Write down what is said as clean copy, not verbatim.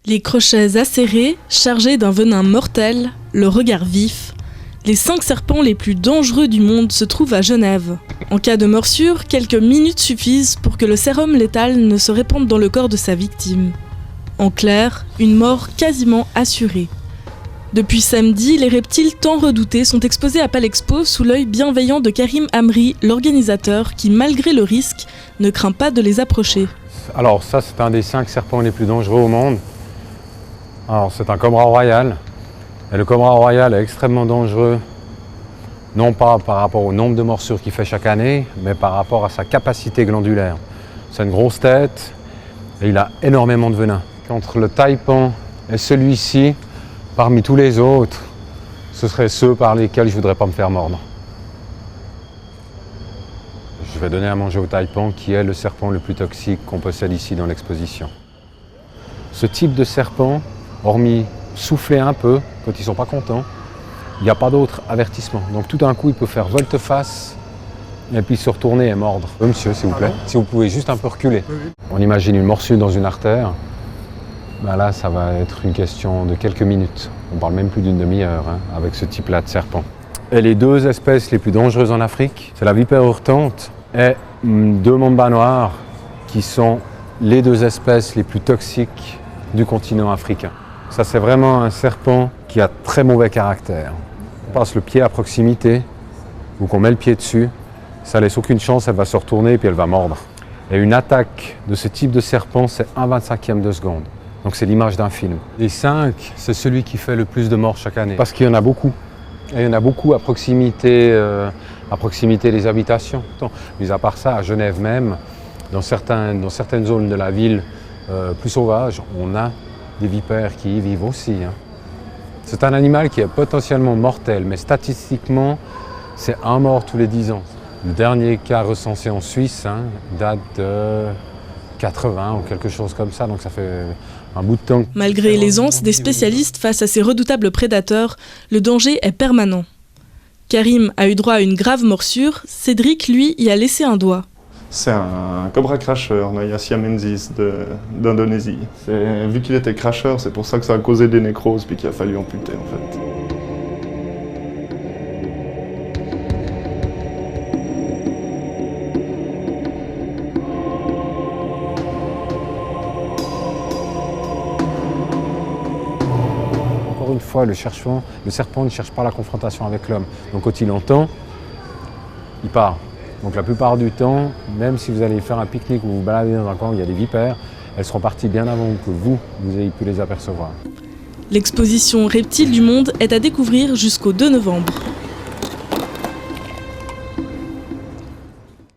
Les crochets acérés, chargés d'un venin mortel, le regard vif. Les 5 serpents les plus dangereux du monde se trouvent à Genève. En cas de morsure, quelques minutes suffisent pour que le sérum létal ne se répande dans le corps de sa victime. En clair, une mort quasiment assurée. Depuis samedi, les reptiles tant redoutés sont exposés à Palexpo sous l'œil bienveillant de Karim Amri, l'organisateur, qui, malgré le risque, ne craint pas de les approcher. Alors ça, c'est un des 5 serpents les plus dangereux au monde. Alors c'est un cobra royal. Et le cobra royal est extrêmement dangereux, non pas par rapport au nombre de morsures qu'il fait chaque année, mais par rapport à sa capacité glandulaire. C'est une grosse tête et il a énormément de venin. Entre le taipan et celui-ci, parmi tous les autres, ce seraient ceux par lesquels je ne voudrais pas me faire mordre. Je vais donner à manger au taipan, qui est le serpent le plus toxique qu'on possède ici dans l'exposition. Ce type de serpent, hormis souffler un peu quand ils ne sont pas contents, il n'y a pas d'autre avertissement. Donc tout d'un coup, il peut faire volte-face et puis se retourner et mordre. Monsieur, s'il vous plaît, si vous pouvez juste un peu reculer. On imagine une morsure dans une artère. Ben là, ça va être une question de quelques minutes. On ne parle même plus d'une demi-heure avec ce type-là de serpent. Et les 2 espèces les plus dangereuses en Afrique, c'est la vipère heurtante et 2 mambas noirs, qui sont les 2 espèces les plus toxiques du continent africain. Ça, c'est vraiment un serpent qui a très mauvais caractère. On passe le pied à proximité ou qu'on met le pied dessus, ça laisse aucune chance, elle va se retourner et puis elle va mordre. Et une attaque de ce type de serpent, c'est 1/25e de seconde. Donc c'est l'image d'un film. Les 5, c'est celui qui fait le plus de morts chaque année. Parce qu'il y en a beaucoup. Et il y en a beaucoup à proximité des habitations. Mais à part ça, à Genève même, dans certaines zones de la ville plus sauvages, on a des vipères qui y vivent aussi. C'est un animal qui est potentiellement mortel, mais statistiquement, c'est un mort tous les 10 ans. Le dernier cas recensé en Suisse date de 80 ou quelque chose comme ça, donc ça fait un bout de temps. Malgré l'aisance des spécialistes face à ces redoutables prédateurs, le danger est permanent. Karim a eu droit à une grave morsure, Cédric, lui, y a laissé un doigt. C'est un cobra cracheur, Naia siamensis d'Indonésie. Vu qu'il était cracheur, c'est pour ça que ça a causé des nécroses puis qu'il a fallu amputer en fait. Encore une fois, le serpent ne cherche pas la confrontation avec l'homme. Donc quand il entend, il part. Donc la plupart du temps, même si vous allez faire un pique-nique ou vous baladez dans un coin où il y a des vipères, elles seront parties bien avant que vous ayez pu les apercevoir. L'exposition Reptiles du Monde est à découvrir jusqu'au 2 novembre.